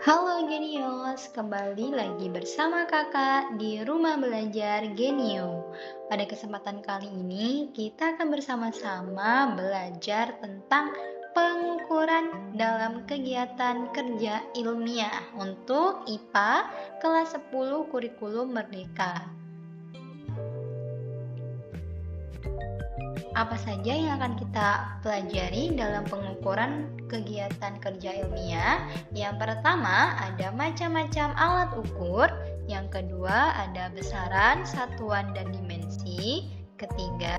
Halo Genius, kembali lagi bersama kakak di Rumah Belajar Genio. Pada kesempatan kali ini, kita akan bersama-sama belajar tentang pengukuran dalam kegiatan kerja ilmiah untuk IPA kelas 10 Kurikulum Merdeka. Apa saja yang akan kita pelajari dalam pengukuran kegiatan kerja ilmiah? Yang pertama, ada macam-macam alat ukur. Yang kedua, ada besaran, satuan, dan dimensi. Ketiga,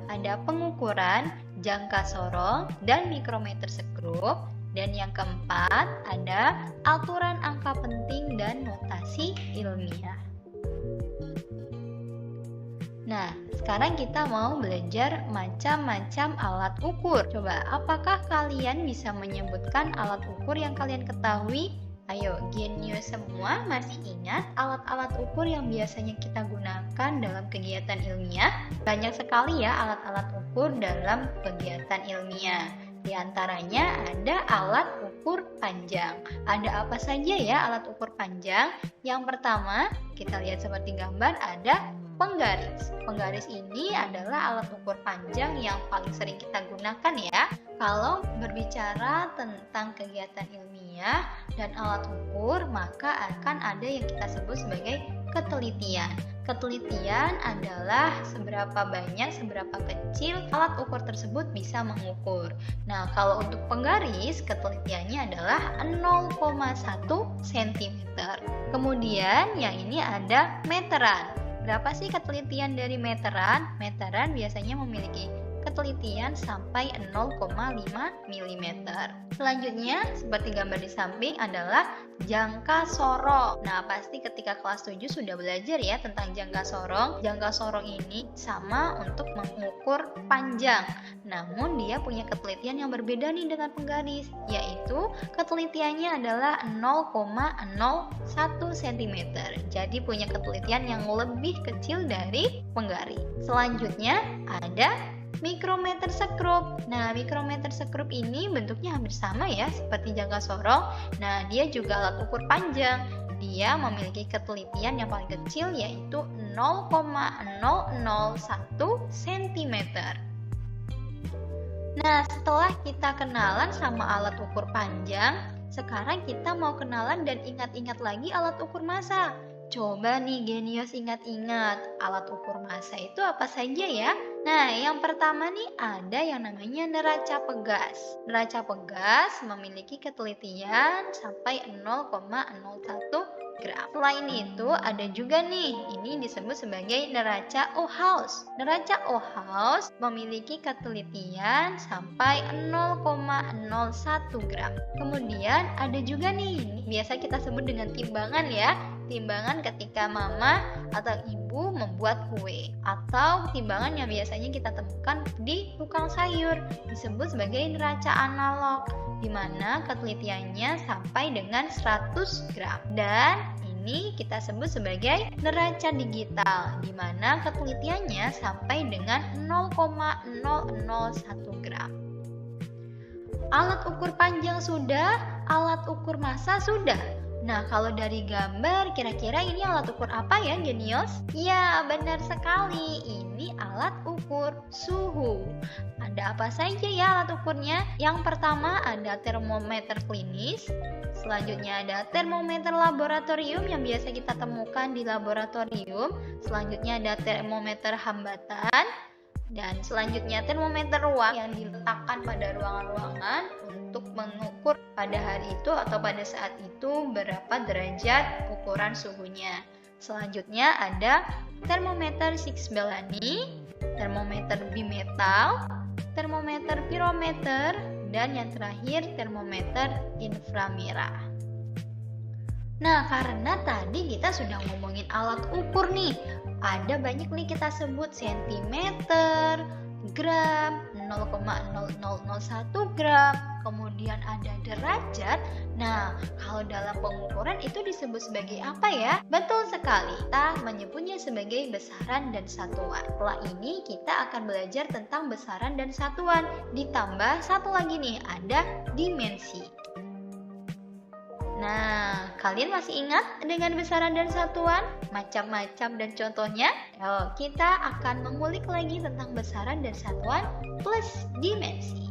ada pengukuran, jangka sorong, dan mikrometer sekrup. Dan yang keempat, ada aturan angka penting dan notasi ilmiah. Nah, sekarang kita mau belajar macam-macam alat ukur. Coba, apakah kalian bisa menyebutkan alat ukur yang kalian ketahui? Ayo, Genius semua masih ingat alat-alat ukur yang biasanya kita gunakan dalam kegiatan ilmiah? Banyak sekali ya alat-alat ukur dalam kegiatan ilmiah. Di antaranya ada alat ukur panjang. Ada apa saja ya alat ukur panjang? Yang pertama, kita lihat seperti gambar ada penggaris. Penggaris ini adalah alat ukur panjang yang paling sering kita gunakan ya. Kalau berbicara tentang kegiatan ilmiah dan alat ukur, maka akan ada yang kita sebut sebagai ketelitian. Ketelitian adalah seberapa banyak, seberapa kecil alat ukur tersebut bisa mengukur. Nah, kalau untuk penggaris, ketelitiannya adalah 0,1 cm. Kemudian yang ini ada meteran. Berapa sih ketelitian dari meteran? Meteran biasanya memiliki ketelitian sampai 0,5 mm. Selanjutnya, seperti gambar di samping adalah jangka sorong. Nah, pasti ketika kelas 7 sudah belajar ya tentang jangka sorong. Jangka sorong ini sama untuk mengukur panjang. Namun dia punya ketelitian yang berbeda nih dengan penggaris, yaitu ketelitiannya adalah 0,01 cm. Jadi punya ketelitian yang lebih kecil dari penggaris. Selanjutnya ada mikrometer sekrup. Nah, mikrometer sekrup ini bentuknya hampir sama ya seperti jangka sorong. Nah, dia juga alat ukur panjang. Dia memiliki ketelitian yang paling kecil yaitu 0,001 cm. Nah, setelah kita kenalan sama alat ukur panjang, sekarang kita mau kenalan dan ingat-ingat lagi alat ukur massa. Coba nih Genius ingat-ingat, alat ukur massa itu apa saja ya? Nah, yang pertama nih ada yang namanya neraca pegas. Neraca pegas memiliki ketelitian sampai 0,01 gram. Selain itu ada juga nih, ini disebut sebagai neraca Ohaus. Neraca Ohaus memiliki ketelitian sampai 0,01 gram. Kemudian ada juga nih, biasa kita sebut dengan timbangan ya. Timbangan ketika mama atau ibu membuat kue, atau timbangan yang biasanya kita temukan di tukang sayur disebut sebagai neraca analog, di mana ketelitiannya sampai dengan 100 gram. Dan ini kita sebut sebagai neraca digital, di mana ketelitiannya sampai dengan 0,001 gram. Alat ukur panjang sudah, alat ukur massa sudah. Nah, kalau dari gambar, kira-kira ini alat ukur apa ya, Genius? Ya, benar sekali. Ini alat ukur suhu. Ada apa saja ya alat ukurnya? Yang pertama ada termometer klinis. Selanjutnya ada termometer laboratorium yang biasa kita temukan di laboratorium. Selanjutnya ada termometer hambatan. Dan selanjutnya termometer ruang yang diletakkan pada ruangan-ruangan untuk mengukur pada hari itu atau pada saat itu berapa derajat ukuran suhunya. Selanjutnya ada termometer Six Bellani, termometer bimetal, termometer pirometer, dan yang terakhir termometer inframerah. Nah, karena tadi kita sudah ngomongin alat ukur nih, ada banyak nih kita sebut sentimeter, gram, 0,0001 gram, kemudian ada derajat. Nah, kalau dalam pengukuran itu disebut sebagai apa ya? Betul sekali, kita menyebutnya sebagai besaran dan satuan. Setelah ini kita akan belajar tentang besaran dan satuan. Ditambah satu lagi nih, ada dimensi. Nah, kalian masih ingat dengan besaran dan satuan, macam-macam dan contohnya? Kita akan mengulik lagi tentang besaran dan satuan plus dimensi.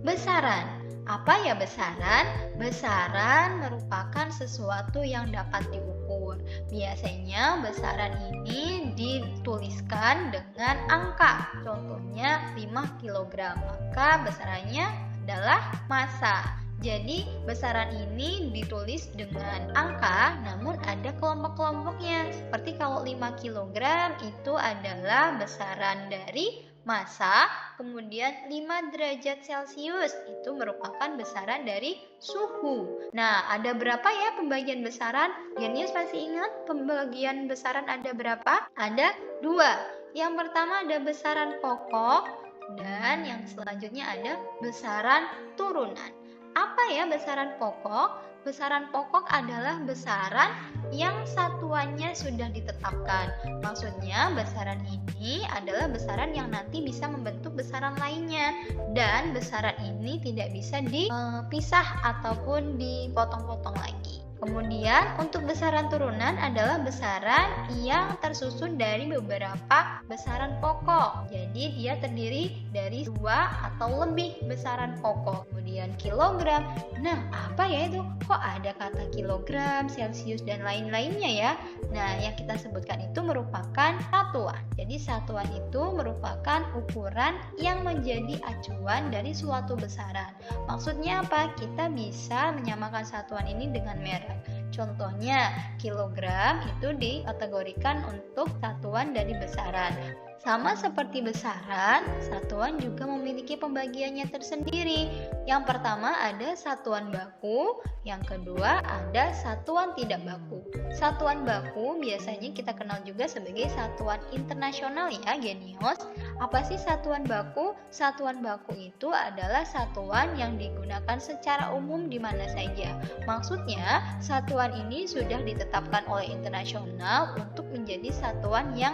Besaran. Apa ya besaran? Besaran merupakan sesuatu yang dapat diukur. Biasanya besaran ini dituliskan dengan angka. Contohnya 5 kg. Maka besarannya adalah massa. Jadi besaran ini ditulis dengan angka, namun ada kelompok-kelompoknya. Seperti kalau 5 kg itu adalah besaran dari massa, kemudian 5 derajat Celcius itu merupakan besaran dari suhu. Nah, ada berapa ya pembagian besaran? Genius masih ingat pembagian besaran ada berapa? Ada 2. Yang pertama ada besaran pokok dan yang selanjutnya ada besaran turunan. Apa ya besaran pokok? Besaran pokok adalah besaran yang satuannya sudah ditetapkan. Maksudnya besaran ini adalah besaran yang nanti bisa membentuk besaran lainnya. Dan besaran ini tidak bisa dipisah ataupun dipotong-potong lagi. Kemudian untuk besaran turunan adalah besaran yang tersusun dari beberapa besaran pokok. Jadi dia terdiri dari 2 atau lebih besaran pokok. Kemudian kilogram. Nah, apa ya itu? Kok ada kata kilogram, Celcius dan lain-lainnya ya? Nah, yang kita sebutkan itu merupakan satuan. Jadi satuan itu merupakan ukuran yang menjadi acuan dari suatu besaran. Maksudnya apa? Kita bisa menyamakan satuan ini dengan merek. Contohnya, kilogram itu dikategorikan untuk satuan dari besaran. Sama seperti besaran, satuan juga memiliki pembagiannya tersendiri. Yang pertama ada satuan baku, yang kedua ada satuan tidak baku. Satuan baku biasanya kita kenal juga sebagai satuan internasional ya, genius. Apa sih satuan baku? Satuan baku itu adalah satuan yang digunakan secara umum di mana saja. Maksudnya, satuan ini sudah ditetapkan oleh internasional untuk menjadi satuan yang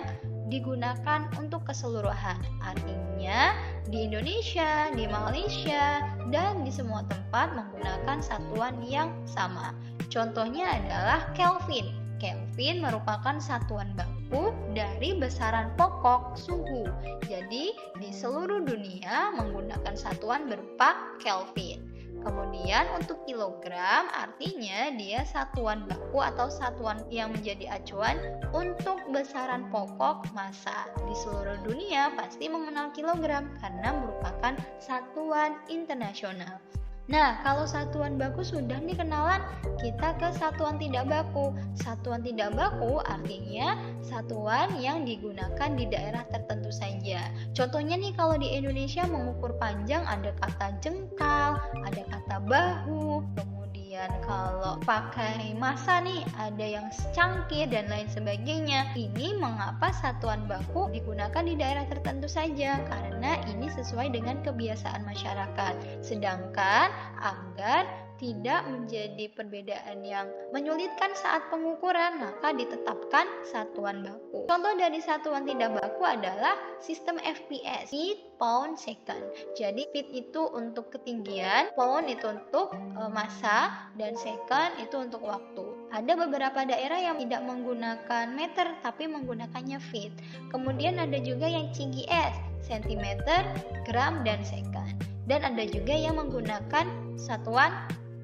digunakan untuk keseluruhan. Artinya di Indonesia, di Malaysia, dan di semua tempat menggunakan satuan yang sama. Contohnya adalah Kelvin. Kelvin merupakan satuan baku dari besaran pokok suhu. Jadi di seluruh dunia menggunakan satuan berupa Kelvin. Kemudian untuk kilogram artinya dia satuan baku atau satuan yang menjadi acuan untuk besaran pokok massa. Di seluruh dunia pasti mengenal kilogram karena merupakan satuan internasional. Nah, kalau satuan baku sudah dikenalan, kita ke satuan tidak baku. Satuan tidak baku artinya satuan yang digunakan di daerah tertentu saja. Contohnya nih kalau di Indonesia mengukur panjang ada kata jengkal, ada kata bahu, kemudian kalau pakai massa nih ada yang secangkir dan lain sebagainya. Ini mengapa satuan baku digunakan di daerah tertentu saja? Karena ini sesuai dengan kebiasaan masyarakat. Sedangkan agar tidak menjadi perbedaan yang menyulitkan saat pengukuran, maka ditetapkan satuan baku. Contoh dari satuan tidak baku adalah sistem FPS, feet, pound, second. Jadi feet itu untuk ketinggian, pound itu untuk massa, dan second itu untuk waktu. Ada beberapa daerah yang tidak menggunakan meter, tapi menggunakannya feet. Kemudian ada juga yang CGS, sentimeter, gram, dan second. Dan ada juga yang menggunakan satuan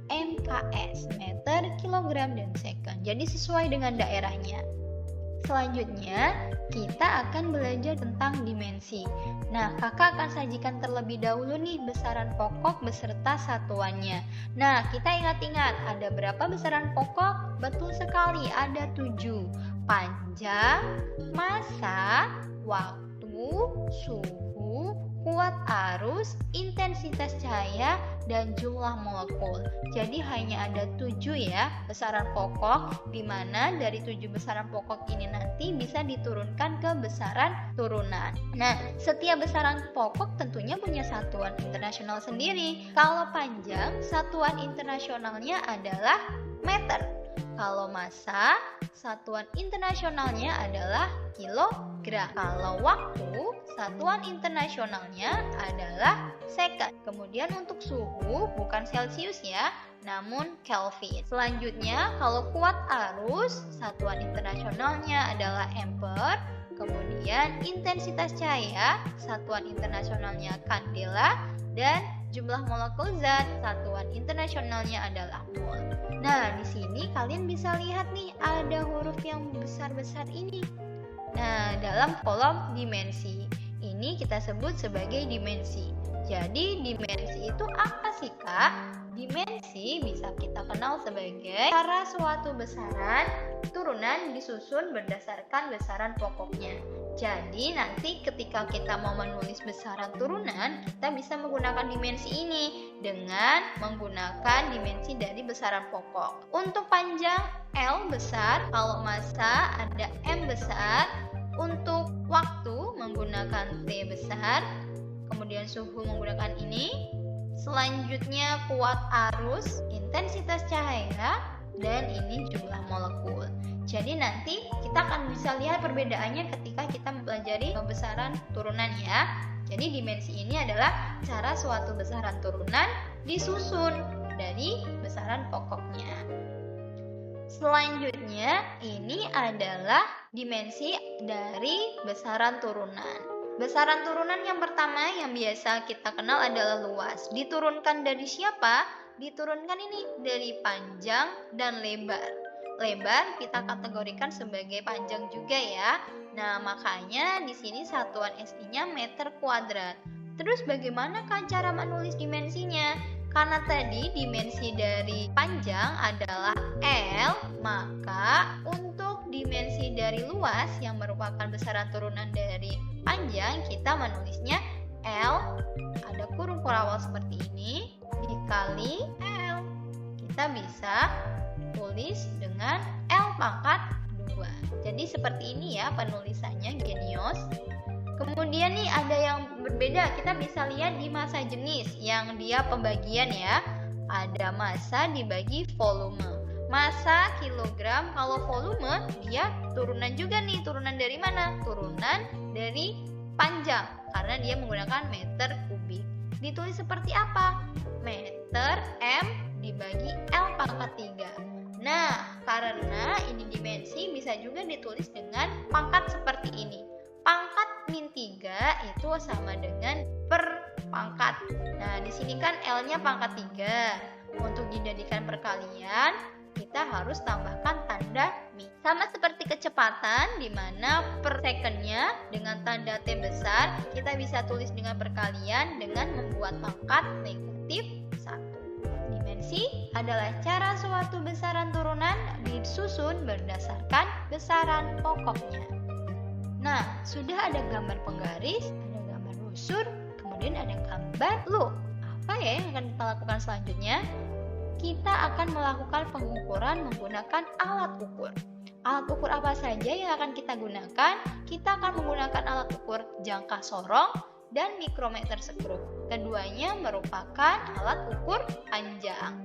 MKS, meter, kilogram, dan second. Jadi sesuai dengan daerahnya. Selanjutnya, kita akan belajar tentang dimensi. Nah, kakak akan sajikan terlebih dahulu nih besaran pokok beserta satuannya. Nah, kita ingat-ingat, ada berapa besaran pokok? Betul sekali, ada 7. Panjang, massa, waktu, suhu, kuat arus, intensitas cahaya, dan jumlah molekul. Jadi hanya ada 7 ya besaran pokok, di mana dari 7 besaran pokok ini nanti bisa diturunkan ke besaran turunan. Nah, setiap besaran pokok tentunya punya satuan internasional sendiri. Kalau panjang, satuan internasionalnya adalah meter. Kalau massa, satuan internasionalnya adalah kilogram. Kalau waktu, satuan internasionalnya adalah second. Kemudian untuk suhu, bukan Celcius ya. namun Kelvin. Selanjutnya, kalau kuat arus, satuan internasionalnya adalah ampere. Kemudian intensitas cahaya, satuan internasionalnya kandela, dan jumlah molekul zat, satuan internasionalnya adalah mol. Nah, di sini kalian bisa lihat nih ada huruf yang besar-besar ini. Nah, dalam kolom dimensi ini kita sebut sebagai dimensi. Jadi dimensi itu apa sih, Kak? Dimensi bisa kita kenal sebagai cara suatu besaran turunan disusun berdasarkan besaran pokoknya. Jadi nanti ketika kita mau menulis besaran turunan, kita bisa menggunakan dimensi ini dengan menggunakan dimensi dari besaran pokok. Untuk panjang L besar, kalau massa ada M besar, untuk waktu menggunakan T besar, kemudian suhu menggunakan ini. Selanjutnya kuat arus, intensitas cahaya, dan ini jumlah molekul. Jadi nanti kita akan bisa lihat perbedaannya ketika kita mempelajari besaran turunan ya. Jadi dimensi ini adalah cara suatu besaran turunan disusun dari besaran pokoknya. Selanjutnya ini adalah dimensi dari besaran turunan. Besaran turunan yang pertama yang biasa kita kenal adalah luas. Diturunkan dari siapa? Diturunkan ini dari panjang dan lebar. Lebar kita kategorikan sebagai panjang juga ya. Nah, makanya di sini satuan SI-nya meter kuadrat. Terus bagaimana kan cara menulis dimensinya? Karena tadi dimensi dari panjang adalah L, maka untuk dimensi dari luas yang merupakan besaran turunan dari panjang, kita menulisnya L, ada kurung awal seperti ini, dikali L. Kita bisa tulis dengan L pangkat 2. Jadi seperti ini ya penulisannya, genius. Kemudian nih ada yang berbeda, kita bisa lihat di massa jenis yang dia pembagian ya. Ada massa dibagi volume. Massa kilogram, kalau volume dia turunan juga nih. Turunan dari mana? Turunan dari panjang karena dia menggunakan meter kubik. Ditulis seperti apa? Meter M dibagi L pangkat 3. Nah, karena ini dimensi bisa juga ditulis dengan pangkat seperti ini. Pangkat min 3 itu sama dengan per pangkat. Nah, di sini kan L-nya pangkat 3. Untuk dijadikan perkalian, kita harus tambahkan tanda min. Sama seperti kecepatan, di mana per second-nya dengan tanda T besar, kita bisa tulis dengan perkalian dengan membuat pangkat negatif 1. Dimensi adalah cara suatu besaran turunan disusun berdasarkan besaran pokoknya. Nah, sudah ada gambar penggaris, ada gambar busur, kemudian ada gambar loop. Apa ya yang akan kita lakukan selanjutnya? Kita akan melakukan pengukuran menggunakan alat ukur. Alat ukur apa saja yang akan kita gunakan? Kita akan menggunakan alat ukur jangka sorong dan mikrometer sekrup. Keduanya merupakan alat ukur panjang.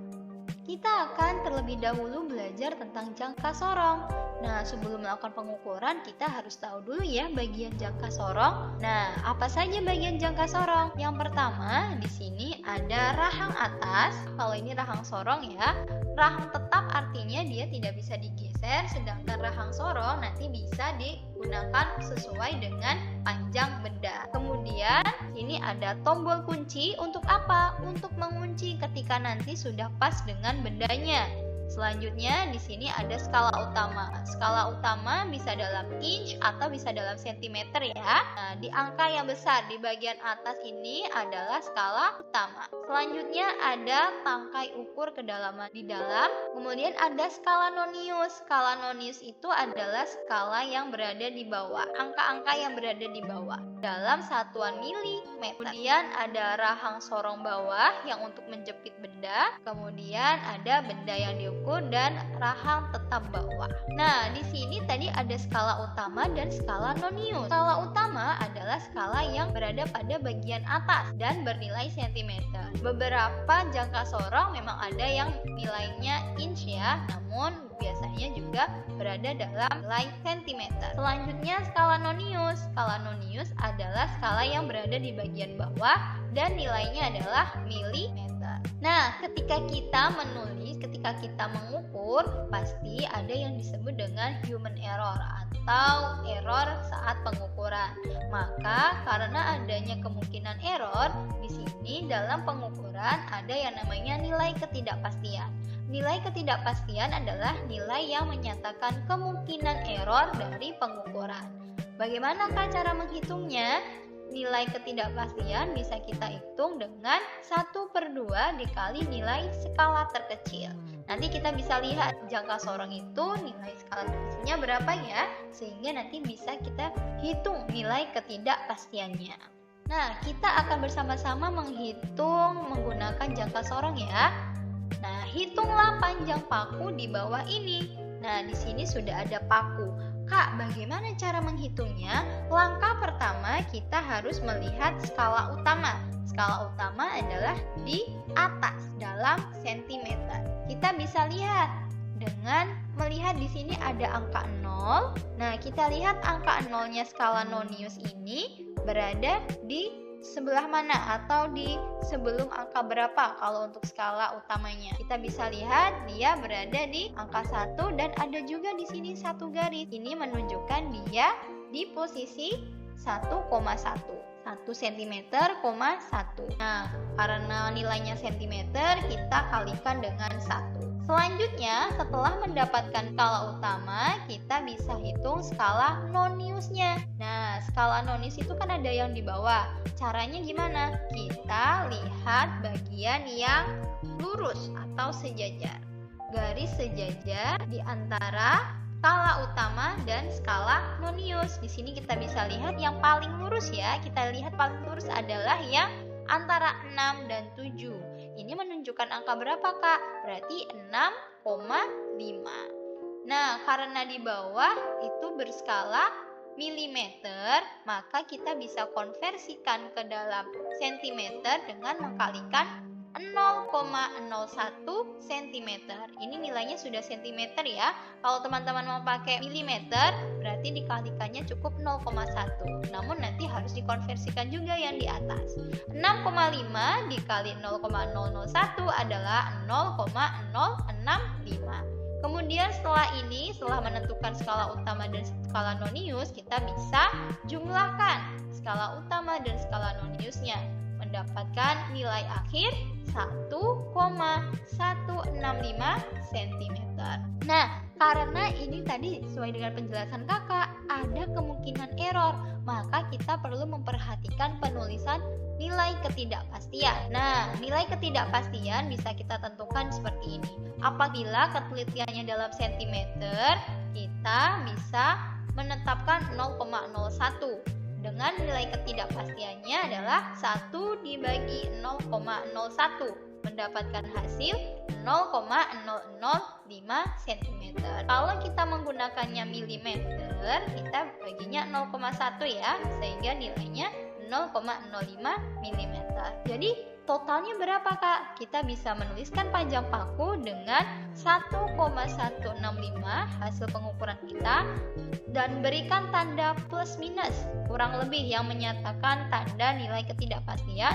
Kita akan terlebih dahulu belajar tentang jangka sorong. Nah, sebelum melakukan pengukuran, kita harus tahu dulu ya bagian jangka sorong. Nah, apa saja bagian jangka sorong? Yang pertama, di sini ada rahang atas. Kalau ini rahang sorong ya. Rahang tetap artinya dia tidak bisa digeser, sedangkan rahang sorong nanti bisa digunakan sesuai dengan panjang benda. Kemudian, ini ada tombol kunci untuk apa? Untuk mengunci ketika nanti sudah pas dengan bendanya. Selanjutnya di sini ada skala utama. Skala utama bisa dalam inch atau bisa dalam sentimeter ya. Nah, di angka yang besar di bagian atas ini adalah skala utama. Selanjutnya ada tangkai ukur kedalaman di dalam. Kemudian ada skala nonius. Skala nonius itu adalah skala yang berada di bawah. Angka-angka yang berada di bawah dalam satuan milimeter. Kemudian ada rahang sorong bawah yang untuk menjepit benda. Kemudian ada benda yang diukur dan rahang tetap bawah. Nah, di sini tadi ada skala utama dan skala nonius. Skala utama adalah skala yang berada pada bagian atas dan bernilai sentimeter. Beberapa jangka sorong memang ada yang nilainya inch ya, namun biasanya juga berada dalam nilai sentimeter. Selanjutnya skala nonius. Skala nonius adalah skala yang berada di bagian bawah dan nilainya adalah milimeter. Nah, ketika kita mengukur, pasti ada yang disebut dengan human error atau error saat pengukuran. Maka karena adanya kemungkinan error, di sini dalam pengukuran ada yang namanya nilai ketidakpastian. Nilai ketidakpastian adalah nilai yang menyatakan kemungkinan error dari pengukuran. Bagaimanakah cara menghitungnya? Nilai ketidakpastian bisa kita hitung dengan 1/2 dikali nilai skala terkecil. Nanti kita bisa lihat jangka sorong itu nilai skala terkecilnya berapa ya, sehingga nanti bisa kita hitung nilai ketidakpastiannya. Nah, kita akan bersama-sama menghitung menggunakan jangka sorong ya. Nah, hitunglah panjang paku di bawah ini. Nah, di sini sudah ada paku. Kak, bagaimana cara menghitungnya? Langkah pertama kita harus melihat skala utama. Skala utama adalah di atas dalam sentimeter. Kita bisa lihat dengan melihat di sini ada angka 0. Nah, kita lihat angka 0-nya skala nonius ini berada di sebelah mana atau di sebelum angka berapa kalau untuk skala utamanya. Kita bisa lihat dia berada di angka 1 dan ada juga di sini satu garis. Ini menunjukkan dia di posisi 1,1. 1 cm, 1. Nah, karena nilainya cm, kita kalikan dengan 1. Selanjutnya, setelah mendapatkan skala utama, kita bisa hitung skala noniusnya. Nah, skala nonius itu kan ada yang di bawah. Caranya gimana? Kita lihat bagian yang lurus atau sejajar. Garis sejajar di antara skala utama dan skala nonius. Di sini kita bisa lihat yang paling lurus ya. Kita lihat paling lurus adalah yang antara 6 dan 7. Ini menunjukkan angka berapa, Kak? Berarti 6,5. Nah, karena di bawah itu berskala milimeter, maka kita bisa konversikan ke dalam sentimeter dengan mengkalikan 0,01 cm. Ini nilainya sudah cm ya. Kalau teman-teman mau pakai milimeter, berarti dikalikannya cukup 0,1. Namun nanti harus dikonversikan juga yang di atas. 6,5 dikali 0,001 adalah 0,065. Kemudian setelah menentukan skala utama dan skala nonius, kita bisa jumlahkan skala utama dan skala noniusnya. Mendapatkan nilai akhir 1,165 cm. Nah, karena ini tadi sesuai dengan penjelasan kakak, ada kemungkinan error, maka kita perlu memperhatikan penulisan nilai ketidakpastian. Nah, nilai ketidakpastian bisa kita tentukan seperti ini. Apabila ketelitiannya dalam sentimeter, kita bisa menetapkan 0,01. Dengan nilai ketidakpastiannya adalah 1 dibagi 0,01, mendapatkan hasil 0,005 cm. Kalau kita menggunakannya milimeter, kita baginya 0,1 ya, sehingga nilainya 0,05 mm. Jadi totalnya berapa, Kak? Kita bisa menuliskan panjang paku dengan 1,165 hasil pengukuran kita dan berikan tanda plus minus kurang lebih yang menyatakan tanda nilai ketidakpastian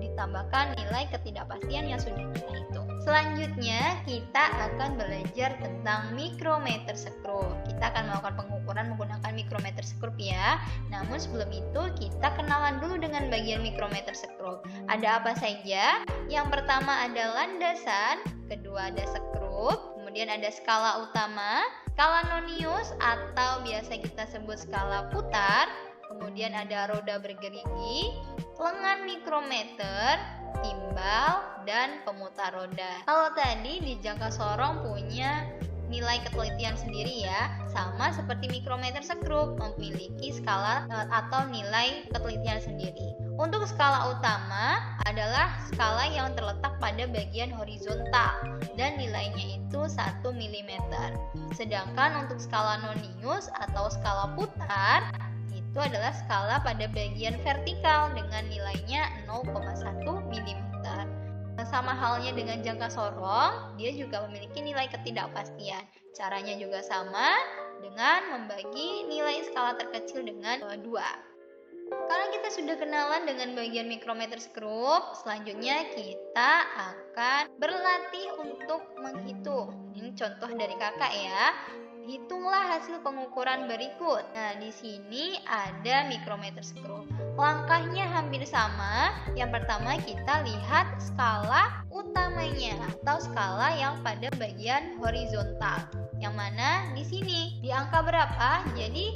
ditambahkan nilai ketidakpastian yang sudah kita hitung. Selanjutnya kita akan belajar tentang micrometer screw. Kita akan melakukan pengukuran menggunakan micrometer screw ya. Namun sebelum itu kita kenalan dulu dengan bagian micrometer screw. Ada apa saja? Yang pertama ada landasan, kedua ada screw, kemudian ada skala utama, skala nonius atau biasa kita sebut skala putar, kemudian ada roda bergerigi, lengan mikrometer, timbal, dan pemutar roda. Kalau tadi di jangka sorong punya nilai ketelitian sendiri ya, sama seperti micrometer screw memiliki skala atau nilai ketelitian sendiri. Untuk skala utama adalah skala yang terletak pada bagian horizontal dan nilainya itu 1 mm. Sedangkan untuk skala nonius atau skala putar itu adalah skala pada bagian vertikal dengan nilainya 0,1 mm. Sama halnya dengan jangka sorong, dia juga memiliki nilai ketidakpastian. Caranya juga sama dengan membagi nilai skala terkecil dengan 2. Karena kita sudah kenalan dengan bagian micrometers group, selanjutnya kita akan berlatih untuk menghitung. Ini contoh dari kakak ya. Hitunglah hasil pengukuran berikut. Nah, di sini ada micrometers group. Langkahnya hampir sama. Yang pertama kita lihat skala utamanya atau skala yang pada bagian horizontal. Yang mana di sini di angka berapa? Jadi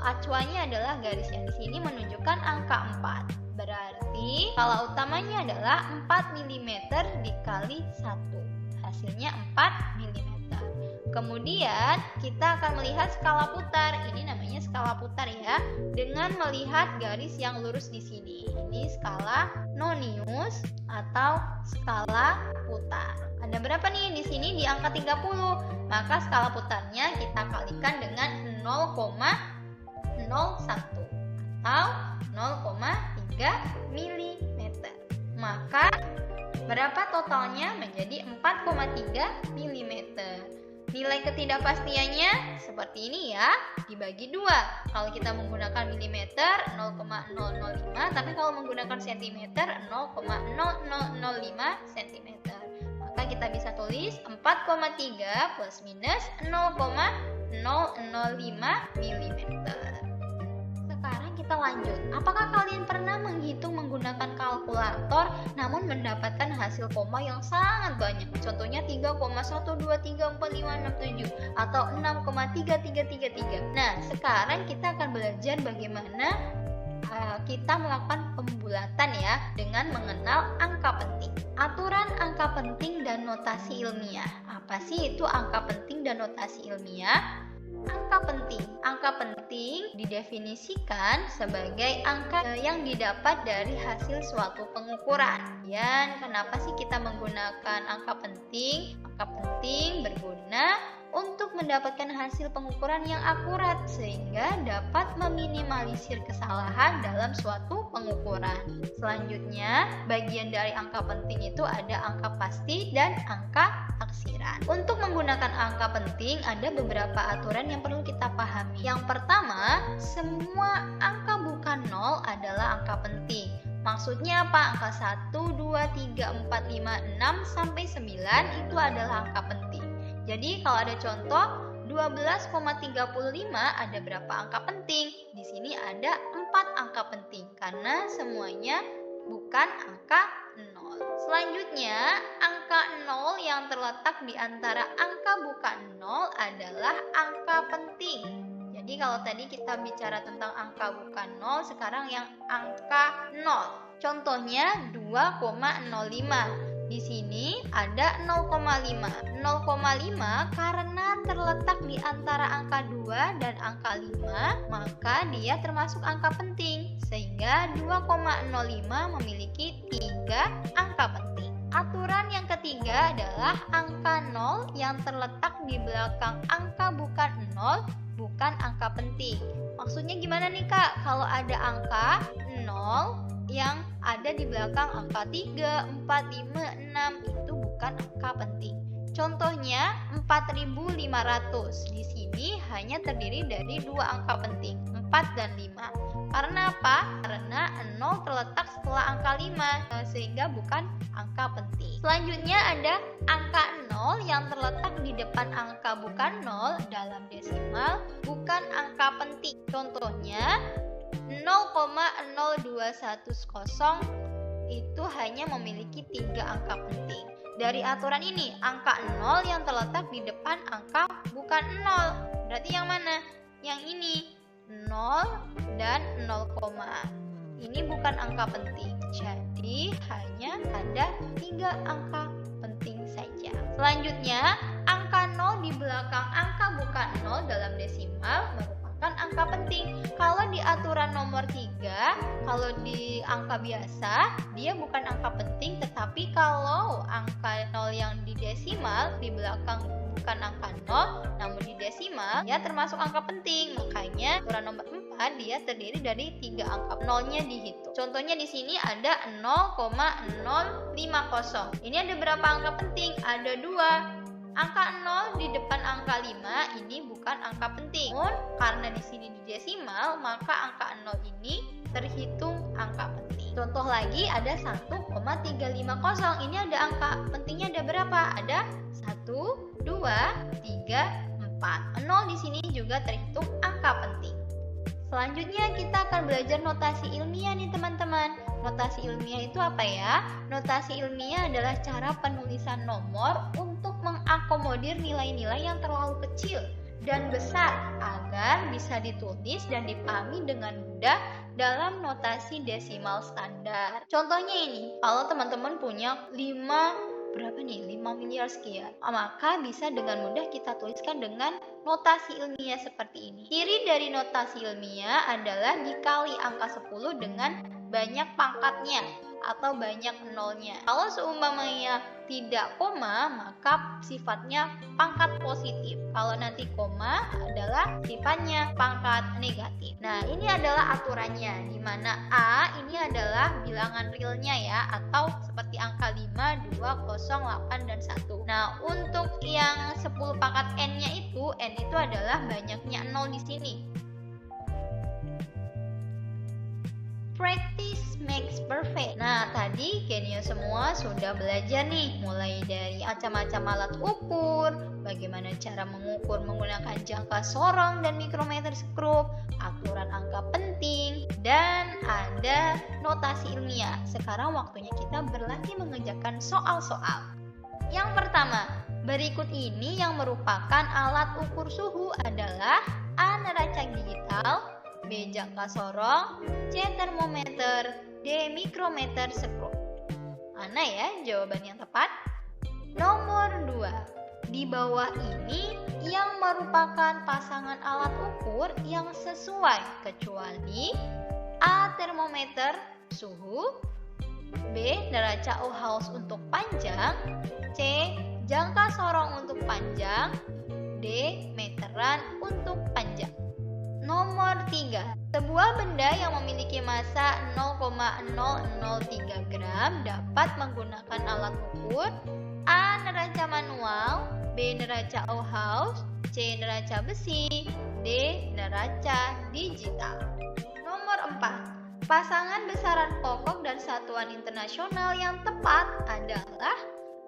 acuannya adalah garis yang di sini menunjukkan angka 4. Berarti skala utamanya adalah 4 mm dikali 1. Hasilnya 4 mm. Kemudian kita akan melihat skala putar. Ini namanya skala putar ya. Dengan melihat garis yang lurus di sini. Ini skala nonius atau skala putar. Ada berapa nih di sini? Di angka 30. Maka skala putarnya kita kalikan dengan 0,01 atau 0,3 mm. Maka berapa totalnya? Menjadi 4,3 mm. Nilai ketidakpastiannya seperti ini ya, dibagi 2. Kalau kita menggunakan milimeter 0,005, tapi kalau menggunakan sentimeter 0,0005 cm. Maka kita bisa tulis 4,3 plus minus 0,005 mm. Sekarang kita lanjut. Apakah kalian pernah menghitung menggunakan kalkulator namun mendapatkan hasil koma yang sangat banyak? Contohnya 3,1234567 atau 6,3333. Nah, sekarang kita akan belajar bagaimana kita melakukan pembulatan ya dengan mengenal angka penting. Aturan angka penting dan notasi ilmiah. Apa sih itu angka penting dan notasi ilmiah? Angka penting didefinisikan sebagai angka yang didapat dari hasil suatu pengukuran. Dan kenapa sih kita menggunakan angka penting? Angka penting berguna untuk mendapatkan hasil pengukuran yang akurat sehingga dapat meminimalisir kesalahan dalam suatu pengukuran. Selanjutnya, bagian dari angka penting itu ada angka pasti dan angka taksiran. Untuk menggunakan angka penting ada beberapa aturan yang perlu kita pahami. Yang pertama, semua angka bukan 0 adalah angka penting. Maksudnya apa? Angka 1, 2, 3, 4, 5, 6 sampai 9 itu adalah angka penting. Jadi kalau ada contoh 12,35 ada berapa angka penting? Di sini ada 4 angka penting karena semuanya bukan angka 0. Selanjutnya, angka 0 yang terletak di antara angka bukan 0 adalah angka penting. Jadi kalau tadi kita bicara tentang angka bukan 0, sekarang yang angka 0. Contohnya 2,05. Di sini ada 0,5. 0,5 karena terletak di antara angka 2 dan angka 5, maka dia termasuk angka penting. Sehingga 2,05 memiliki 3 angka penting. Aturan yang ketiga adalah angka 0 yang terletak di belakang angka bukan 0, bukan angka penting. Maksudnya gimana nih Kak? Kalau ada angka 0 yang ada di belakang angka 3, 4, 5, 6 itu bukan angka penting. Contohnya 4.500. Di sini hanya terdiri dari 2 angka penting, 4 dan 5. Karena apa? Karena 0 terletak setelah angka 5 sehingga bukan angka penting. Selanjutnya ada angka 0 yang terletak di depan angka bukan 0 dalam desimal, bukan angka penting. Contohnya 0,0210 itu hanya memiliki 3 angka penting. Dari aturan ini, angka 0 yang terletak di depan angka bukan 0. Berarti yang mana? Yang ini, 0 dan 0, ini bukan angka penting. Jadi hanya ada 3 angka penting saja. Selanjutnya, angka 0 di belakang angka bukan 0 dalam desimal merupakan angka penting. Kalau di aturan nomor 3, kalau di angka biasa, dia bukan angka penting, tetapi kalau angka 0 yang di desimal di belakang bukan angka 0, namun di desimal, dia termasuk angka penting. Makanya aturan nomor 4 dia terdiri dari 3 angka 0-nya dihitung. Contohnya di sini ada 0,050. Ini ada berapa angka penting? Ada 2. Angka 0 di depan angka 5 ini bukan angka penting. Namun karena di sini di desimal, maka angka 0 ini terhitung angka penting. Contoh lagi ada 1,350. Ini ada angka pentingnya ada berapa? Ada 1, 2, 3, 4. 0 di sini juga terhitung angka penting. Selanjutnya kita akan belajar notasi ilmiah nih teman-teman. Notasi ilmiah itu apa ya? Notasi ilmiah adalah cara penulisan nomor untuk mengakomodir nilai-nilai yang terlalu kecil dan besar agar bisa ditulis dan dipahami dengan mudah dalam notasi desimal standar. Contohnya ini, kalau teman-teman punya 5 miliar sekian, maka bisa dengan mudah kita tuliskan dengan notasi ilmiah seperti ini. Ciri dari notasi ilmiah adalah dikali angka 10 dengan banyak pangkatnya atau banyak nolnya. Kalau seumpamanya tidak koma, maka sifatnya pangkat positif. Kalau nanti koma adalah sifatnya pangkat negatif. Nah, ini adalah aturannya, di mana A ini adalah bilangan realnya ya, atau seperti angka 5, 2, 0, 8, dan 1. Nah, untuk yang 10 pangkat N-nya itu, N itu adalah banyaknya 0 di sini. Practice makes perfect. Nah, tadi Genio semua sudah belajar nih, mulai dari macam-macam alat ukur, bagaimana cara mengukur menggunakan jangka sorong dan mikrometer skrup, aturan angka penting, dan ada notasi ilmiah. Sekarang waktunya kita berlatih mengerjakan soal-soal. Yang pertama, berikut ini yang merupakan alat ukur suhu adalah A. neraca digital, B. jangka sorong, C. termometer, D. mikrometer skrup. Mana ya jawaban yang tepat? Nomor 2. Di bawah ini yang merupakan pasangan alat ukur yang sesuai kecuali A. termometer suhu, B. neraca Ohaus untuk panjang, C. jangka sorong untuk panjang, D. meteran untuk panjang. Nomor 3. Sebuah benda yang memiliki massa 0,003 gram dapat menggunakan alat ukur A. neraca manual, B. neraca Ohaus, C. neraca besi, D. neraca digital. Nomor 4. Pasangan besaran pokok dan satuan internasional yang tepat adalah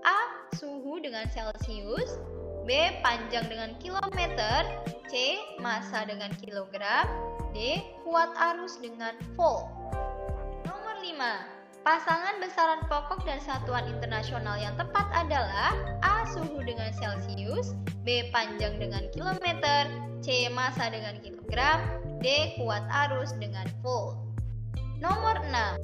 A. suhu dengan Celcius, B. panjang dengan kilometer, C. massa dengan kilogram, D. kuat arus dengan volt. Nomor 5. Pasangan besaran pokok dan satuan internasional yang tepat adalah A. suhu dengan Celcius, B. panjang dengan kilometer, C. massa dengan kilogram, D. kuat arus dengan volt. Nomor 6.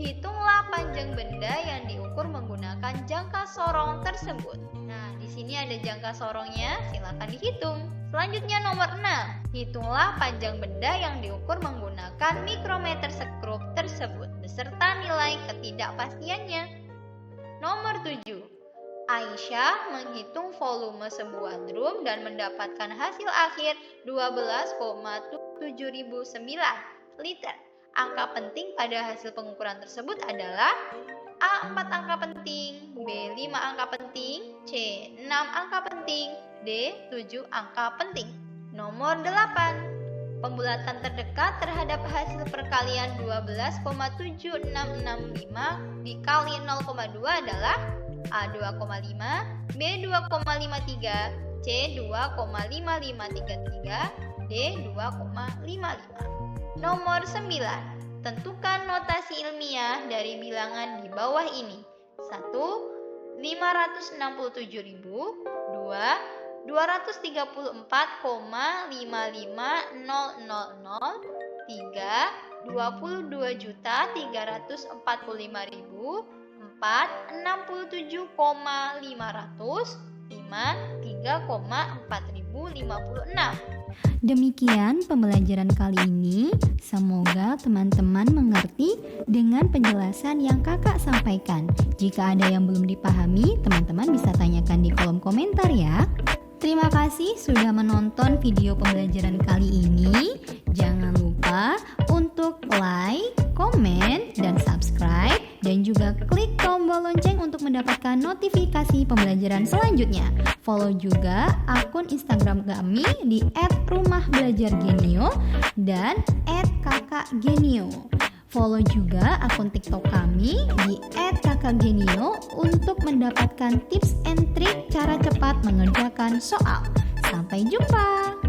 Hitunglah panjang benda yang diukur menggunakan jangka sorong tersebut. Nah, di sini ada jangka sorongnya, silakan dihitung. Selanjutnya nomor 6. Hitunglah panjang benda yang diukur menggunakan mikrometer skrup tersebut beserta nilai ketidakpastiannya. Nomor 7. Aisyah menghitung volume sebuah drum dan mendapatkan hasil akhir 12,7009 liter. Angka penting pada hasil pengukuran tersebut adalah A. 4 angka penting, B. 5 angka penting, C. 6 angka penting, D. 7 angka penting. Nomor 8. Pembulatan terdekat terhadap hasil perkalian 12,7665 dikali 0,2 adalah A. 2,5, B. 2,53, C. 2,5533, D. 2,55. Nomor 9. Tentukan notasi ilmiah dari bilangan di bawah ini. 1. 567.000, 2. 234,55000, 3. 22.345.000, 4. 67,500, 5. 3,4056. Demikian pembelajaran kali ini. Semoga teman-teman mengerti dengan penjelasan yang kakak sampaikan. Jika ada yang belum dipahami, teman-teman bisa tanyakan di kolom komentar ya. Terima kasih sudah menonton video pembelajaran kali ini. Jangan lupa untuk like, komen, dan subscribe. Dan juga klik tombol lonceng untuk mendapatkan notifikasi pembelajaran selanjutnya. Follow juga akun Instagram kami di @rumahbelajargenio dan @kakakgenio. Follow juga akun TikTok kami di @kakakgenio untuk mendapatkan tips and trik cara cepat mengerjakan soal. Sampai jumpa.